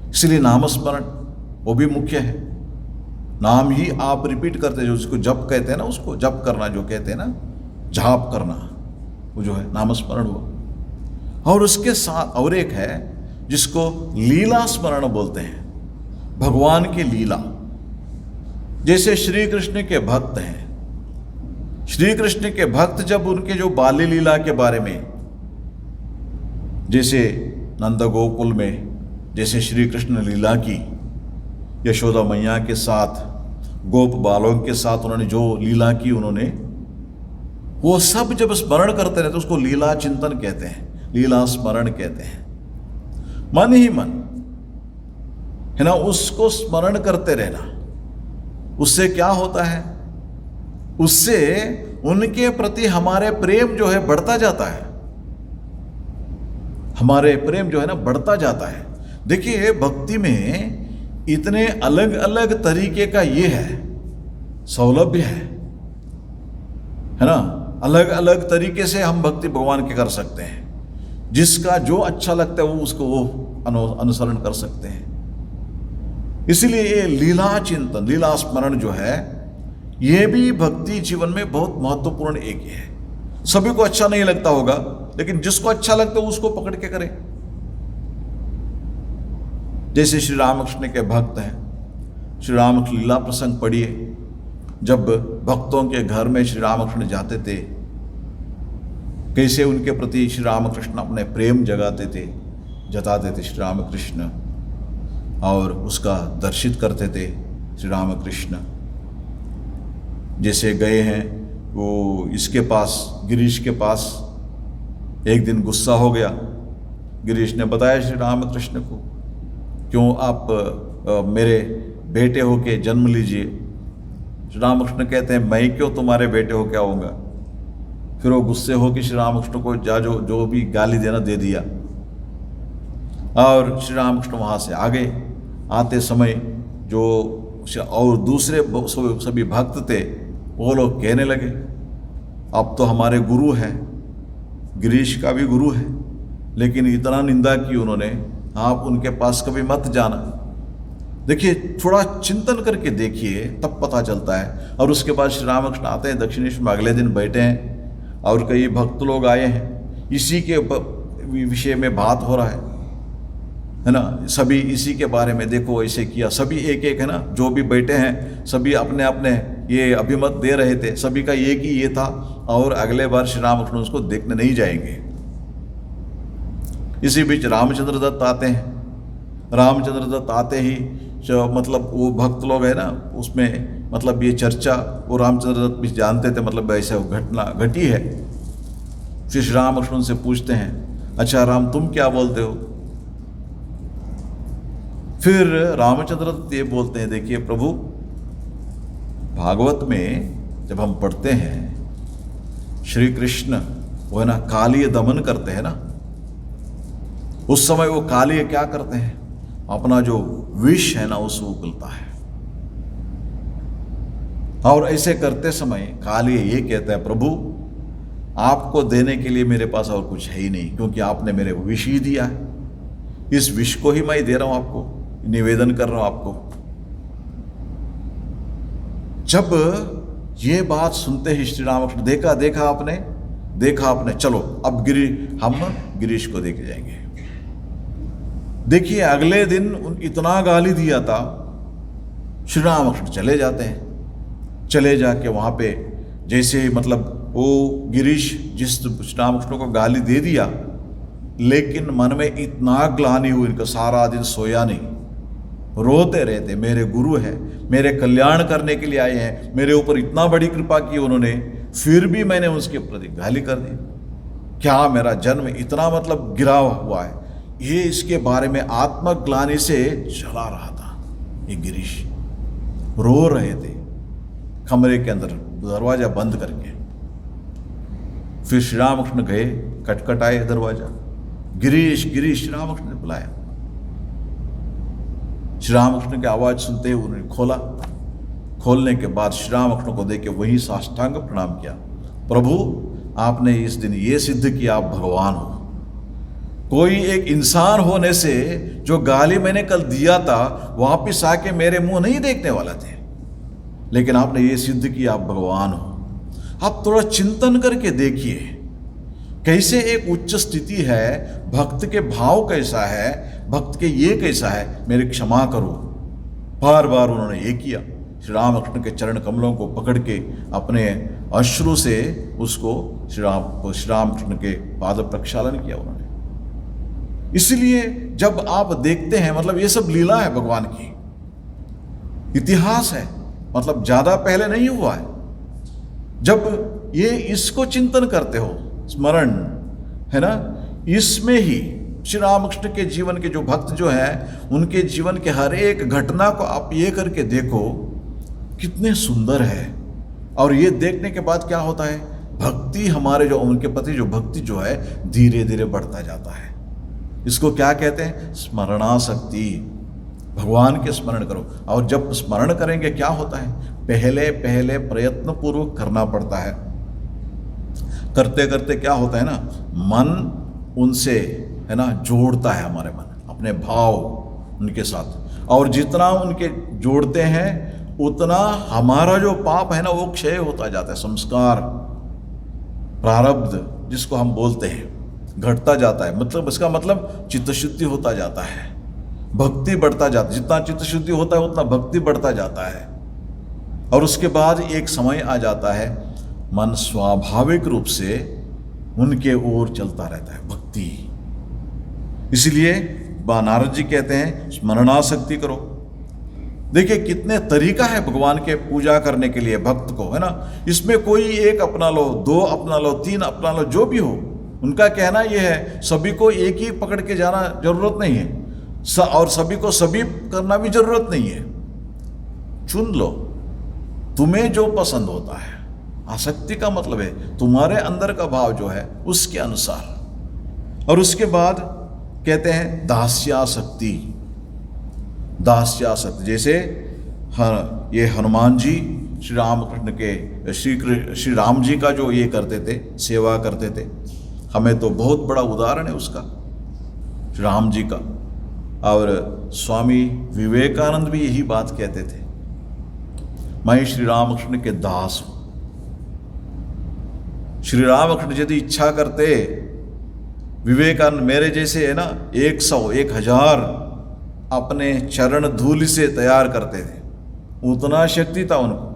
इसलिए नाम स्मरण वो भी मुख्य है। नाम ही आप रिपीट करते, जो उसको जप कहते हैं ना, उसको जप करना जो कहते हैं ना, जाप करना, वो जो है नाम स्मरण हुआ। और उसके साथ और एक है जिसको लीला स्मरण बोलते हैं, भगवान की लीला। जैसे श्री कृष्ण के भक्त हैं, श्री कृष्ण के भक्त जब उनके जो बाल्य लीला के बारे में, जैसे नंद गोकुल में जैसे श्री कृष्ण लीला की, यशोदा मैया के साथ, गोप बालों के साथ उन्होंने जो लीला की, उन्होंने वो सब जब स्मरण करते रहते, उसको लीला चिंतन कहते हैं, लीला स्मरण कहते हैं। मन ही मन है ना, उसको स्मरण करते रहना, उससे क्या होता है? उससे उनके प्रति हमारे प्रेम जो है बढ़ता जाता है, हमारे प्रेम जो है ना बढ़ता जाता है। देखिए, भक्ति में इतने अलग अलग तरीके का ये है, सौलभ्य है ना। अलग अलग तरीके से हम भक्ति भगवान की कर सकते हैं। जिसका जो अच्छा लगता है वो उसको वो अनुसरण कर सकते हैं। इसलिए ये लीला चिंतन, लीला स्मरण जो है, ये भी भक्ति जीवन में बहुत महत्वपूर्ण एक है। सभी को अच्छा नहीं लगता होगा, लेकिन जिसको अच्छा लगता है उसको पकड़ के करें। जैसे श्री रामकृष्ण के भक्त हैं, श्री रामकृष्ण लीला प्रसंग पढ़िए। जब भक्तों के घर में श्री रामकृष्ण जाते थे, कैसे उनके प्रति श्री रामकृष्ण अपने प्रेम जताते थे श्री रामकृष्ण, और उसका दर्शित करते थे श्री रामकृष्ण। जैसे गए हैं वो इसके पास, गिरीश के पास, एक दिन गुस्सा हो गया। गिरीश ने बताया श्री रामकृष्ण को, क्यों आप मेरे बेटे हो के जन्म लीजिए। श्री रामकृष्ण कहते हैं, मैं क्यों तुम्हारे बेटे हो के आऊँगा। फिर वो गुस्से हो कि श्री रामकृष्ण को जो भी गाली देना दे दिया, और श्री रामकृष्ण वहाँ से आ गए। आते समय जो और दूसरे सभी भक्त थे वो लोग कहने लगे, अब तो हमारे गुरु हैं, गिरीश का भी गुरु है, लेकिन इतना निंदा की उन्होंने, आप उनके पास कभी मत जाना। देखिए, थोड़ा चिंतन करके देखिए, तब पता चलता है। और उसके बाद श्री रामकृष्ण आते हैं दक्षिणेश्वर में, अगले दिन बैठे हैं और कई भक्त लोग आए हैं। इसी के विषय में बात हो रहा है ना। सभी इसी के बारे में, देखो ऐसे किया, सभी एक एक है ना, जो भी बैठे हैं सभी अपने अपने ये अभिमत दे रहे थे। सभी का एक ही ये था, और अगले बार श्री रामकृष्ण उसको देखने नहीं जाएंगे। इसी बीच रामचंद्र दत्त आते हैं। रामचंद्र दत्त आते ही जो मतलब वो भक्त लोग है ना, उसमें मतलब ये चर्चा, वो रामचंद्र दत्त भी जानते थे, मतलब ऐसा घटना घटी है। फिर श्री रामकृष्ण उनसे पूछते हैं, अच्छा राम, तुम क्या बोलते हो? फिर रामचंद्र दत्त ये बोलते हैं, देखिए प्रभु, भागवत में जब हम पढ़ते हैं, श्री कृष्ण वो है ना कालीय दमन करते हैं ना, उस समय वो कालीय क्या करते हैं, अपना जो विष है ना उसको उगलता है। और ऐसे करते समय कालीय ये कहता है, प्रभु आपको देने के लिए मेरे पास और कुछ है ही नहीं, क्योंकि आपने मेरे को विष ही दिया है। इस विष को ही मैं दे रहा हूं आपको, निवेदन कर रहा हूं आपको। जब ये बात सुनते ही श्री रामकृष्ण, देखा आपने, चलो अब हम गिरीश को देखे जाएंगे। देखिए, अगले दिन इतना गाली दिया था, श्री रामकृष्ण चले जाते हैं। चले जाके वहां पे जैसे मतलब वो गिरीश जिस श्री रामकृष्ण को गाली दे दिया, लेकिन मन में इतना ग्लानि हुई, इनका सारा दिन सोया नहीं, रोते रहते। मेरे गुरु है, मेरे कल्याण करने के लिए आए हैं, मेरे ऊपर इतना बड़ी कृपा की उन्होंने, फिर भी मैंने उसके प्रति गाली कर दी। क्या मेरा जन्म इतना मतलब गिरा हुआ है? ये इसके बारे में आत्मग्लानि से जला रहा था। ये गिरीश रो रहे थे कमरे के अंदर, दरवाजा बंद करके। फिर श्री रामकृष्ण गए, खटखटाए दरवाजा, गिरीश गिरीश, श्री रामकृष्ण ने बुलाया। श्री रामकृष्ण की आवाज सुनते ही उन्होंने खोला। खोलने के बाद श्री रामकृष्ण को देख के वही साष्टांग प्रणाम किया। प्रभु, आपने इस दिन ये सिद्ध किया आप भगवान हो। कोई एक इंसान होने से जो गाली मैंने कल दिया था वापिस आके मेरे मुंह नहीं देखने वाला थे, लेकिन आपने ये सिद्ध किया आप भगवान हो। आप थोड़ा चिंतन करके देखिए, कैसे एक उच्च स्थिति है, भक्त के भाव कैसा है, भक्त के ये कैसा है, मेरे क्षमा करो। बार बार उन्होंने ये किया। श्री रामकृष्ण के चरण कमलों को पकड़ के अपने अश्रु से उसको श्री रामकृष्ण के पाद प्रक्षालन किया उन्होंने। इसलिए जब आप देखते हैं, मतलब ये सब लीला है भगवान की, इतिहास है, मतलब ज्यादा पहले नहीं हुआ है। जब ये इसको चिंतन करते हो, स्मरण है ना, इसमें ही श्री रामकृष्ण के जीवन के जो भक्त जो हैं, उनके जीवन के हर एक घटना को आप ये करके देखो, कितने सुंदर है। और ये देखने के बाद क्या होता है, भक्ति हमारे जो उनके प्रति जो भक्ति जो है धीरे धीरे बढ़ता जाता है। इसको क्या कहते हैं, स्मरणासक्ति। भगवान के स्मरण करो, और जब स्मरण करेंगे क्या होता है, पहले पहले प्रयत्न पूर्वक करना पड़ता है। करते करते क्या होता है ना, मन उनसे है ना जोड़ता है, हमारे मन अपने भाव उनके साथ, और जितना उनके जोड़ते हैं उतना हमारा जो पाप है ना वो क्षय होता जाता है। संस्कार प्रारब्ध जिसको हम बोलते हैं घटता जाता है, मतलब इसका मतलब चित्त शुद्धि होता जाता है, भक्ति बढ़ता जाता है। जितना चित्त शुद्धि होता है उतना भक्ति बढ़ता जाता है। और उसके बाद एक समय आ जाता है मन स्वाभाविक रूप से उनके ओर चलता रहता है, भक्ति। इसलिए नारद जी कहते हैं स्मरणासक्ति करो। देखिए कितने तरीका है भगवान के पूजा करने के लिए भक्त को, है ना। इसमें कोई एक अपना लो, दो अपना लो, तीन अपना लो, जो भी हो। उनका कहना यह है सभी को एक ही पकड़ के जाना जरूरत नहीं है, और सभी को सभी करना भी जरूरत नहीं है। चुन लो तुम्हें जो पसंद होता है। आसक्ति का मतलब है तुम्हारे अंदर का भाव जो है उसके अनुसार। और उसके बाद कहते हैं दास्यासक्ति। दास्यासक्ति जैसे ये हनुमान जी श्री रामकृष्ण के श्री राम जी का जो ये करते थे, सेवा करते थे, हमें तो बहुत बड़ा उदाहरण है उसका, श्री राम जी का। और स्वामी विवेकानंद भी यही बात कहते थे, मैं श्री रामकृष्ण के दास हूं। श्री रामकृष्ण यदि इच्छा करते, विवेकानंद मेरे जैसे है ना 100 1000 अपने चरण धूलि से तैयार करते थे, उतना शक्ति था उनको।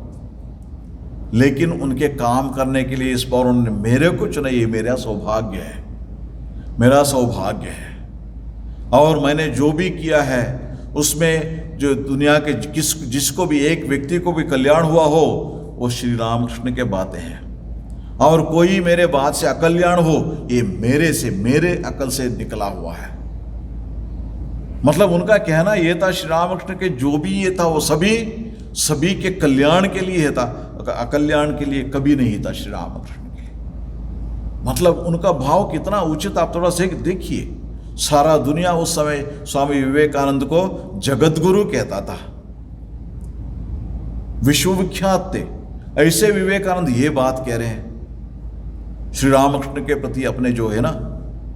लेकिन उनके काम करने के लिए इस बार उन्होंने मेरे को चुना, ये मेरा सौभाग्य है, मेरा सौभाग्य है। और मैंने जो भी किया है उसमें जो दुनिया के जिसको भी एक व्यक्ति को भी कल्याण हुआ हो वो श्री रामकृष्ण के बातें हैं। और कोई मेरे बात से अकल्याण हो ये मेरे अकल से निकला हुआ है। मतलब उनका कहना यह था श्री रामकृष्ण के जो भी ये था वो सभी के कल्याण के लिए था, अकल्याण के लिए कभी नहीं था श्री रामकृष्ण के। मतलब उनका भाव कितना उचित, आप थोड़ा से देखिए। सारा दुनिया उस समय स्वामी विवेकानंद को जगत गुरु कहता था, विश्वविख्यात थे। ऐसे विवेकानंद ये बात कह रहे हैं श्री रामकृष्ण के प्रति अपने जो है ना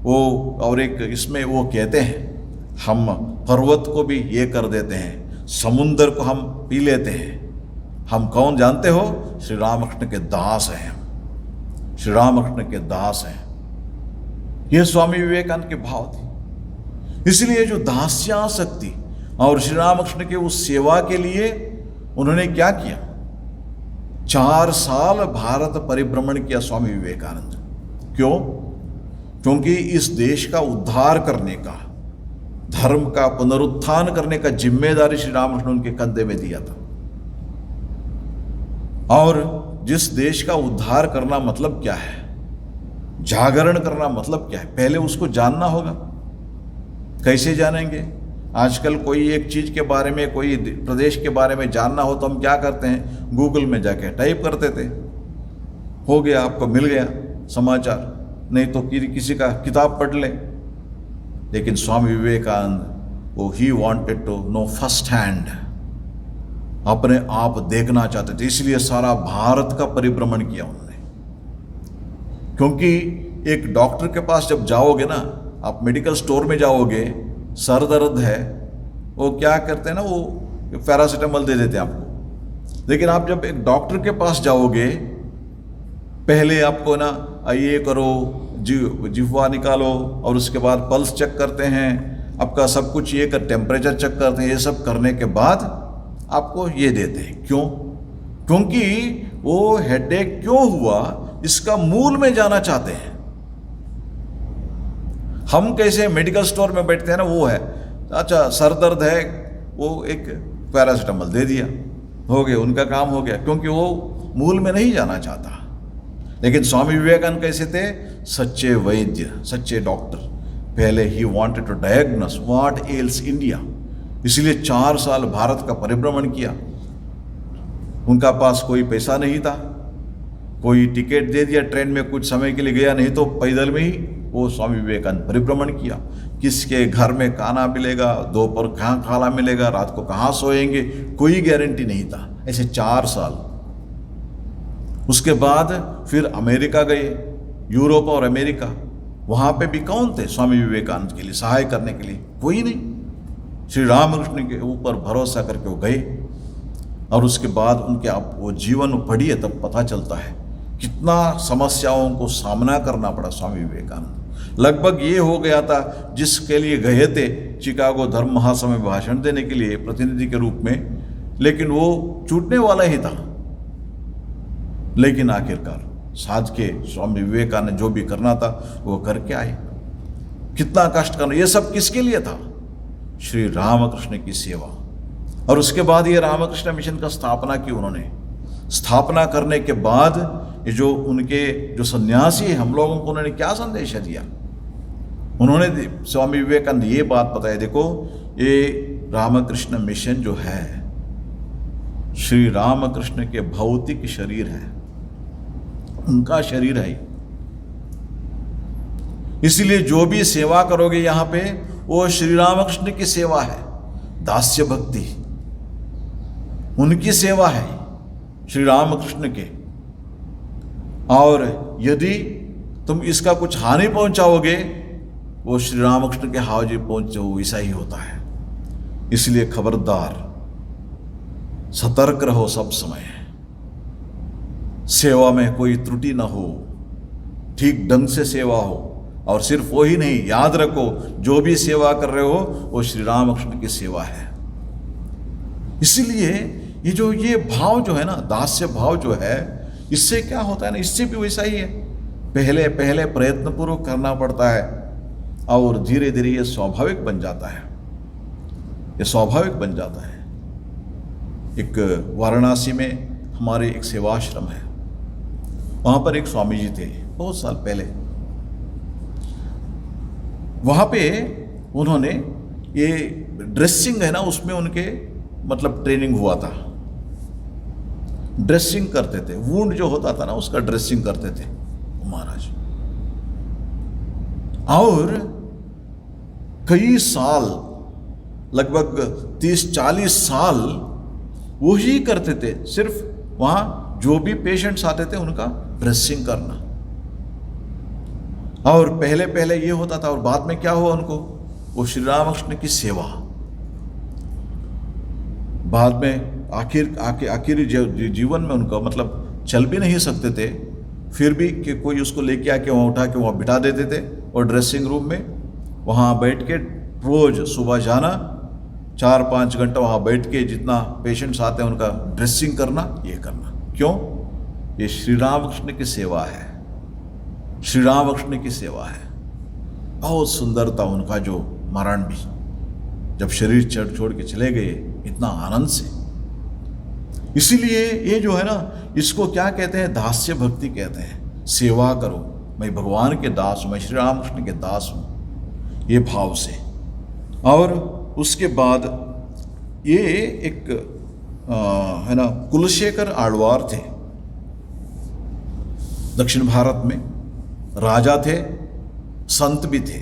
वो। और एक इसमें वो कहते हैं हम पर्वत को भी ये कर देते हैं, समुंदर को हम पी लेते हैं। हम कौन जानते हो, श्री रामकृष्ण के दास हैं, श्री रामकृष्ण के दास हैं। यह स्वामी विवेकानंद के भाव थे। इसलिए जो दास्यासक्ति और श्री रामकृष्ण के उस सेवा के लिए उन्होंने क्या किया, 4 साल भारत परिभ्रमण किया स्वामी विवेकानंद। क्यों? क्योंकि इस देश का उद्धार करने का, धर्म का पुनरुत्थान करने का जिम्मेदारी श्री रामकृष्ण उनके कंधे में दिया था। और जिस देश का उद्धार करना मतलब क्या है, जागरण करना मतलब क्या है, पहले उसको जानना होगा। कैसे जानेंगे? आजकल कोई एक चीज के बारे में, कोई प्रदेश के बारे में जानना हो तो हम क्या करते हैं, गूगल में जाके टाइप करते थे, हो गया, आपको मिल गया समाचार। नहीं तो किसी का किताब पढ़ लें। लेकिन स्वामी विवेकानंद वो he wanted to know first hand, अपने आप देखना चाहते थे। इसलिए सारा भारत का परिभ्रमण किया उन्होंने। क्योंकि एक डॉक्टर के पास जब जाओगे ना, आप मेडिकल स्टोर में जाओगे, सर दर्द है, वो क्या करते हैं ना, वो पैरासीटामोल दे देते हैं आपको। लेकिन आप जब एक डॉक्टर के पास जाओगे, पहले आपको ना ये करो, जिह्वा निकालो, और उसके बाद पल्स चेक करते हैं, आपका सब कुछ ये कर, टेम्परेचर चेक करते हैं। ये सब करने के बाद आपको ये देते हैं। क्यों? क्योंकि वो हेडेक क्यों हुआ इसका मूल में जाना चाहते हैं। हम कैसे मेडिकल स्टोर में बैठते हैं ना, वो है अच्छा सर दर्द है, वो एक पैरासीटामोल दे दिया, हो गया, उनका काम हो गया। क्योंकि वो मूल में नहीं जाना चाहता। लेकिन स्वामी विवेकानंद कैसे थे? सच्चे वैद्य, सच्चे डॉक्टर। पहले he wanted to diagnose what ails India. इसलिए 4 साल भारत का परिभ्रमण किया। उनका पास कोई पैसा नहीं था, कोई टिकट दे दिया, ट्रेन में कुछ समय के लिए गया, नहीं तो पैदल में ही वो स्वामी विवेकानंद परिभ्रमण किया। किसके घर में खाना मिलेगा, दोपहर कहाँ खाना मिलेगा, रात को कहाँ सोएंगे, कोई गारंटी नहीं था। ऐसे 4 साल। उसके बाद फिर अमेरिका गए, यूरोप और अमेरिका। वहाँ पे भी कौन थे स्वामी विवेकानंद के लिए सहाय करने के लिए? कोई नहीं। श्री रामकृष्ण के ऊपर भरोसा करके वो गए, और उसके बाद उनके आप वो जीवन पढ़िए तब पता चलता है कितना समस्याओं को सामना करना पड़ा स्वामी विवेकानंद। लगभग ये हो गया था, जिसके लिए गए थे चिकागो धर्म महासभा में भाषण देने के लिए प्रतिनिधि के रूप में, लेकिन वो छूटने वाला ही था। लेकिन आखिरकार साध के स्वामी विवेकानंद जो भी करना था वो करके आए। कितना कष्ट करना, ये सब किसके लिए था? श्री रामकृष्ण की सेवा। और उसके बाद ये रामकृष्ण मिशन का स्थापना की उन्होंने। स्थापना करने के बाद ये जो उनके जो सन्यासी हैं, हम लोगों को उन्होंने क्या संदेश दिया? उन्होंने स्वामी विवेकानंद ये बात बताया, देखो ये रामकृष्ण मिशन जो है श्री रामकृष्ण के भौतिक शरीर है, उनका शरीर है। इसलिए जो भी सेवा करोगे यहां पे वो श्री रामकृष्ण की सेवा है, दास्य भक्ति उनकी सेवा है श्री रामकृष्ण के। और यदि तुम इसका कुछ हानि पहुंचाओगे वो श्री रामकृष्ण के हावजी पहुंचो, ऐसा ही होता है। इसलिए खबरदार, सतर्क रहो सब समय, सेवा में कोई त्रुटि ना हो, ठीक ढंग से सेवा हो। और सिर्फ वही नहीं, याद रखो जो भी सेवा कर रहे हो वो श्री रामकृष्ण की सेवा है। इसलिए ये भाव जो है ना, दास्य भाव जो है, इससे क्या होता है ना, इससे भी वैसा ही है। पहले पहले प्रयत्न पूर्वक करना पड़ता है और धीरे धीरे ये स्वाभाविक बन जाता है, ये स्वाभाविक बन जाता है। एक वाराणसी में हमारे एक सेवाश्रम है, वहाँ पर एक स्वामी जी थे बहुत साल पहले। वहाँ पे उन्होंने ये ड्रेसिंग है ना, उसमें उनके मतलब ट्रेनिंग हुआ था। ड्रेसिंग करते थे, वुंड जो होता था ना उसका ड्रेसिंग करते थे महाराज। और कई साल, लगभग 30-40 साल वही करते थे, सिर्फ वहां जो भी पेशेंट्स आते थे उनका ड्रेसिंग करना। और पहले पहले ये होता था, और बाद में क्या हुआ उनको, वो श्री रामकृष्ण की सेवा। बाद में आखिरी जीवन में उनका मतलब चल भी नहीं सकते थे, फिर भी कि कोई उसको लेके आके वहाँ उठा के वहाँ बिठा देते थे, और ड्रेसिंग रूम में वहाँ बैठ के रोज सुबह जाना, 4-5 घंटा वहाँ बैठ के जितना पेशेंट्स आते हैं उनका ड्रेसिंग करना, ये करना। क्यों? ये श्री रामकृष्ण की सेवा है, श्री रामकृष्ण की सेवा है। बहुत सुंदर था उनका जो मरण भी, जब शरीर छोड़ के चले गए इतना आनंद से। इसीलिए ये जो है ना, इसको क्या कहते हैं? दास्य भक्ति कहते हैं। सेवा करो, मैं भगवान के दास हूँ, मैं श्री रामकृष्ण के दास हूँ, ये भाव से। और उसके बाद ये एक है ना, कुलशेखर आळवार थे, दक्षिण भारत में राजा थे, संत भी थे।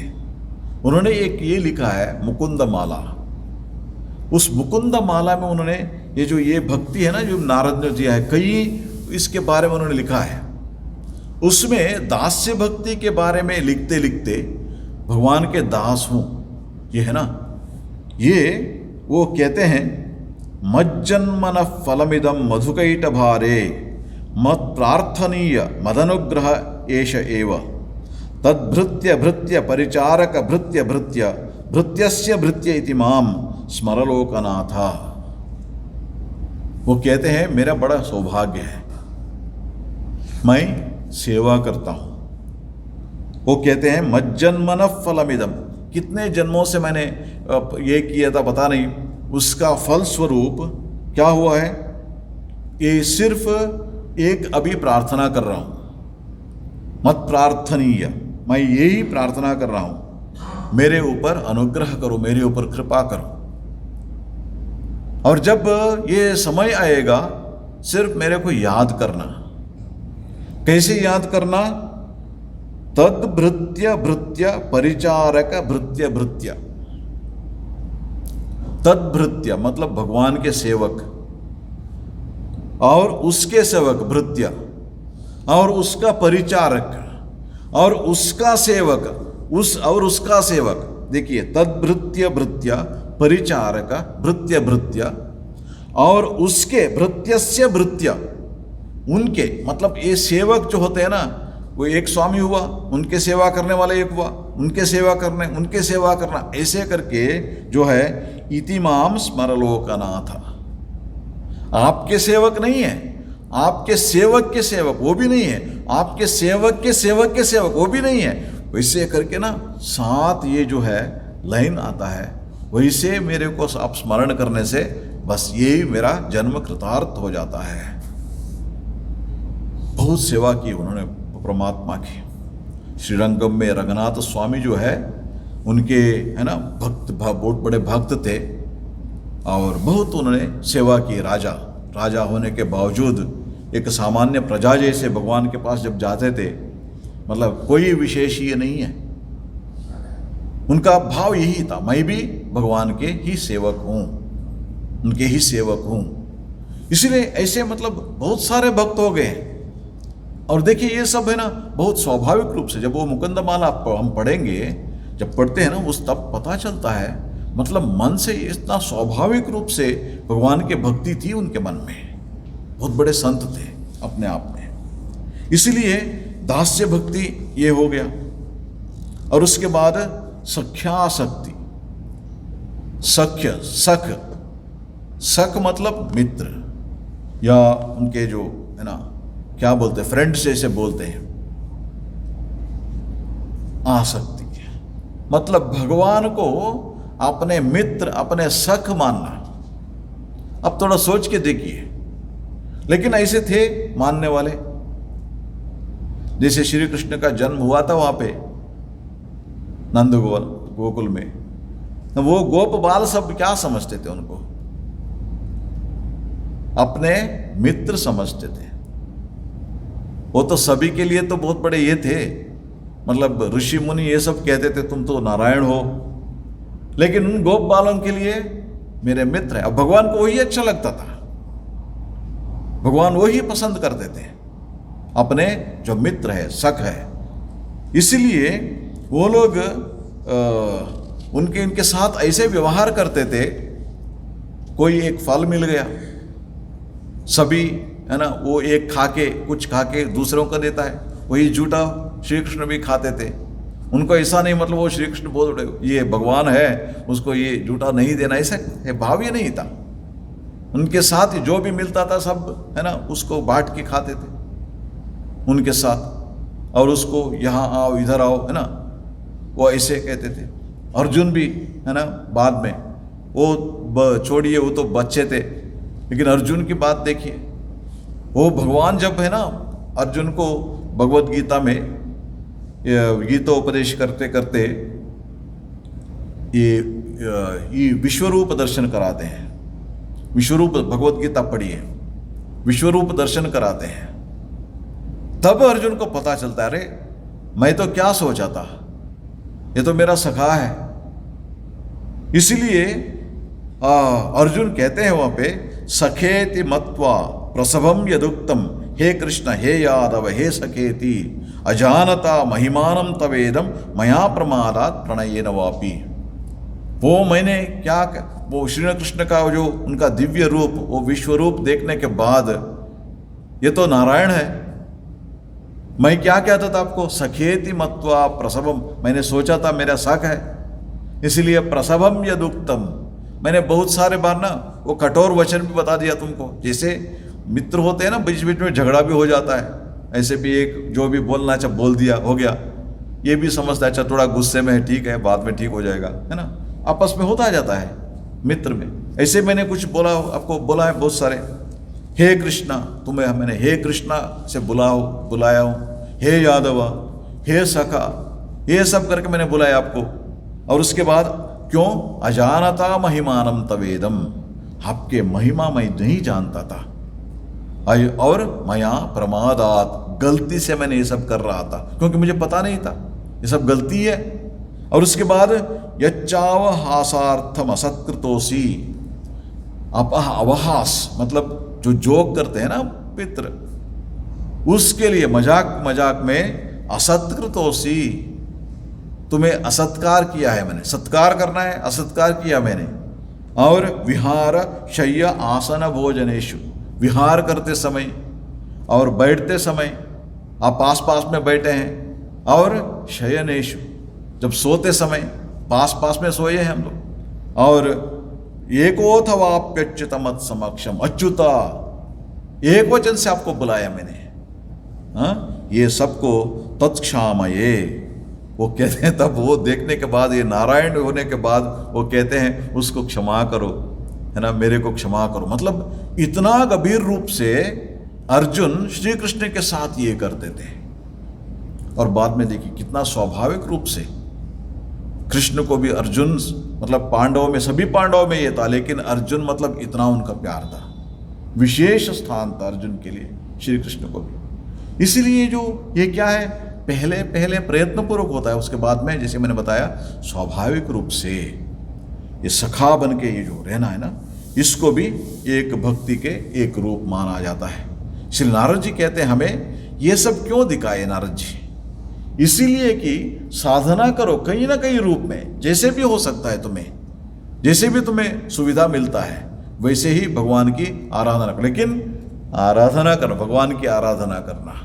उन्होंने एक ये लिखा है मुकुंद माला। उस मुकुंद माला में उन्होंने ये भक्ति है ना, जो नारद ने दिया है, कई इसके बारे में उन्होंने लिखा है। उसमें दास्य भक्ति के बारे में लिखते लिखते भगवान के दास हूं, ये है ना, ये वो कहते हैं, मज्जन्मन फलमिदम मधुकैट भारे मत प्रार्थनीय मदनुग्रह एष एव तद्भृत्य भृत्य परिचारक भृत्य भृत्य भृत्यस्य भृत्य इति माम स्मरलोकनाथा। वो कहते हैं मेरा बड़ा सौभाग्य है, मैं सेवा करता हूं। वो कहते हैं मज्जन्मन फलमिदम, कितने जन्मों से मैंने ये किया था पता नहीं, उसका फल स्वरूप क्या हुआ है, ये सिर्फ एक अभी प्रार्थना कर रहा हूं, मत प्रार्थनीय, मैं यही प्रार्थना कर रहा हूं, मेरे ऊपर अनुग्रह करो, मेरे ऊपर कृपा करो। और जब ये समय आएगा सिर्फ मेरे को याद करना। कैसे याद करना? तद भृत्य भृत्य परिचारक भृत्य भृत्य। तद भृत्य मतलब भगवान के सेवक, और उसके सेवक भृत्य, और उसका परिचारक, और उसका सेवक, उसका सेवक। देखिए, तद्भृत्य भृत्य परिचारक भृत्य भृत्य, और उसके भृत्यस्य भृत्य, उनके मतलब ये सेवक जो होते हैं ना, वो एक स्वामी हुआ, उनके सेवा करने वाले एक हुआ, उनके सेवा करना, ऐसे करके जो है इतिमाम स्मरलोकनाथ। आपके सेवक नहीं है, आपके सेवक के सेवक वो भी नहीं है, आपके सेवक के सेवक के सेवक वो भी नहीं है। वैसे करके ना साथ ये जो है लाइन आता है, वैसे मेरे को आप स्मरण करने से बस यही मेरा जन्म कृतार्थ हो जाता है। बहुत सेवा की उन्होंने परमात्मा की। श्रीरंगम में रंगनाथ स्वामी जो है, उनके है ना भक्त, बहुत बड़े भक्त थे, और बहुत उन्होंने सेवा की। राजा होने के बावजूद एक सामान्य प्रजा जैसे भगवान के पास जब जाते थे, मतलब कोई विशेष ये नहीं है, उनका भाव यही था, मैं भी भगवान के ही सेवक हूँ, उनके ही सेवक हूँ। इसलिए ऐसे मतलब बहुत सारे भक्त हो गए। और देखिए ये सब है ना बहुत स्वाभाविक रूप से, जब वो मुकंदमाला हम पढ़ेंगे, जब पढ़ते हैं ना उस तब पता चलता है, मतलब मन से इतना स्वाभाविक रूप से भगवान के भक्ति थी उनके मन में। बहुत बड़े संत थे अपने आप में। इसलिए दास्य भक्ति ये हो गया। और उसके बाद सख्यासक्ति। सख मतलब मित्र, या उनके जो है ना क्या बोलते हैं, फ्रेंड्स जैसे बोलते हैं। आसक्ति मतलब भगवान को अपने मित्र, अपने सख मानना। अब थोड़ा सोच के देखिए, लेकिन ऐसे थे मानने वाले। जैसे श्री कृष्ण का जन्म हुआ था वहां पे नंद गोकुल में, तो वो गोप बाल सब क्या समझते थे? उनको अपने मित्र समझते थे। वो तो सभी के लिए तो बहुत बड़े ये थे, मतलब ऋषि मुनि ये सब कहते थे तुम तो नारायण हो, लेकिन उन गोप बालों के लिए मेरे मित्र हैं। अब भगवान को वही अच्छा लगता था, भगवान वही पसंद करते थे, अपने जो मित्र है, सख है। इसलिए वो लोग उनके साथ ऐसे व्यवहार करते थे। कोई एक फल मिल गया, सभी है ना वो एक कुछ खा के दूसरों को देता है, वही झूठा श्री कृष्ण भी खाते थे। उनको ऐसा नहीं मतलब वो श्री कृष्ण बोल रहे ये भगवान है उसको ये झूठा नहीं देना, ऐसा भाव ये नहीं था। उनके साथ जो भी मिलता था सब है ना उसको बांट के खाते थे उनके साथ, और उसको यहाँ आओ इधर आओ है ना वो ऐसे कहते थे। अर्जुन भी है ना बाद में वो छोड़िए, वो तो बच्चे थे, लेकिन अर्जुन की बात देखिए, वो भगवान जब है ना अर्जुन को भगवत गीता में गीतोपदेश करते करते ये विश्वरूप दर्शन कराते हैं। विश्वरूप भगवत गीता पढ़िए, विश्वरूप दर्शन कराते हैं। तब अर्जुन को पता चलता है, अरे मैं तो क्या सोचा था, ये तो मेरा सखा है। इसलिए अर्जुन कहते हैं वहां पे, सखेति मत्वा प्रसभम यदुक्तम, हे कृष्ण हे यादव हे सखेति अजानता महिमानम तवेदम मया प्रमादात प्रणयेन वापी। वो मैंने क्या, वो श्री कृष्ण का जो उनका दिव्य रूप, वो विश्व रूप देखने के बाद ये तो नारायण है। मैं क्या कहता था आपको, सखेति मत्वा प्रसभम, मैंने सोचा था मेरा सख है, इसलिए प्रसभम यदुक्तम, मैंने बहुत सारे बार ना वो कठोर वचन भी बता दिया तुमको। जैसे मित्र होते हैं ना, बीच बीच में झगड़ा भी हो जाता है, ऐसे भी एक जो भी बोलना चाहे बोल दिया, हो गया, ये भी समझता है अच्छा थोड़ा गुस्से में है, ठीक है बाद में ठीक हो जाएगा, है ना, आपस में होता जाता है मित्र में। ऐसे मैंने कुछ बोला, आपको बोला है बहुत सारे, हे कृष्णा, तुम्हें मैंने हे कृष्णा से बुलाया हूँ, हे यादव, हे सखा, ये सब करके मैंने बुलाया आपको। और उसके बाद क्यों, अजानता महिमानम तवेदम, आपके महिमा मैं नहीं जानता था। और मया प्रमादात, गलती से मैंने ये सब कर रहा था क्योंकि मुझे पता नहीं था ये सब गलती है। और उसके बाद यच्चाव हासार्थम असत्कृतोसी, अवहास मतलब जो जोक करते हैं ना पितृ, उसके लिए मजाक में असत्कृतोसी, तुम्हें असत्कार किया है मैंने, सत्कार करना है, असत्कार किया मैंने। और विहार शय्या आसन भोजनेषु, विहार करते समय और बैठते समय आप पास पास में बैठे हैं, और शयनेषु जब सोते समय पास पास में सोए हैं हम लोग। और एकोथवाप्यच्युतमत् समक्षम, अच्युता एक वचन से आपको बुलाया मैंने, हाँ, ये सबको तत्क्षामये, वो कहते हैं तब वो देखने के बाद, ये नारायण होने के बाद वो कहते हैं उसको क्षमा करो, है ना, मेरे को क्षमा करो। मतलब इतना गंभीर रूप से अर्जुन श्री कृष्ण के साथ ये करते थे। और बाद में देखिए कितना स्वाभाविक रूप से कृष्ण को भी अर्जुन, मतलब पांडवों में, सभी पांडवों में ये था, लेकिन अर्जुन मतलब इतना उनका प्यार था, विशेष स्थान था अर्जुन के लिए, श्री कृष्ण को भी। इसलिए जो ये क्या है, पहले पहले प्रयत्नपूर्वक होता है, उसके बाद में जैसे मैंने बताया स्वाभाविक रूप से ये सखा बन के ये जो रहना है ना, इसको भी एक भक्ति के एक रूप माना जाता है। श्री नारद जी कहते हैं हमें ये सब क्यों दिखाए नारद जी, इसीलिए कि साधना करो कहीं ना कहीं रूप में, जैसे भी हो सकता है तुम्हें, जैसे भी तुम्हें सुविधा मिलता है वैसे ही भगवान की आराधना करो, लेकिन आराधना करो, भगवान की आराधना करना।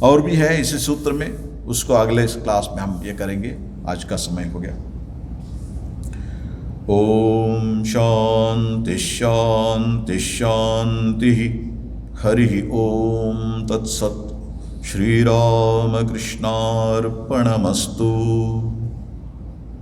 और भी है इसी सूत्र में, उसको अगले क्लास में हम ये करेंगे, आज का समय हो गया। ओम शांति शांति शांति, हरि ओम तत्सत्। श्री राम कृष्णार्पणमस्तु।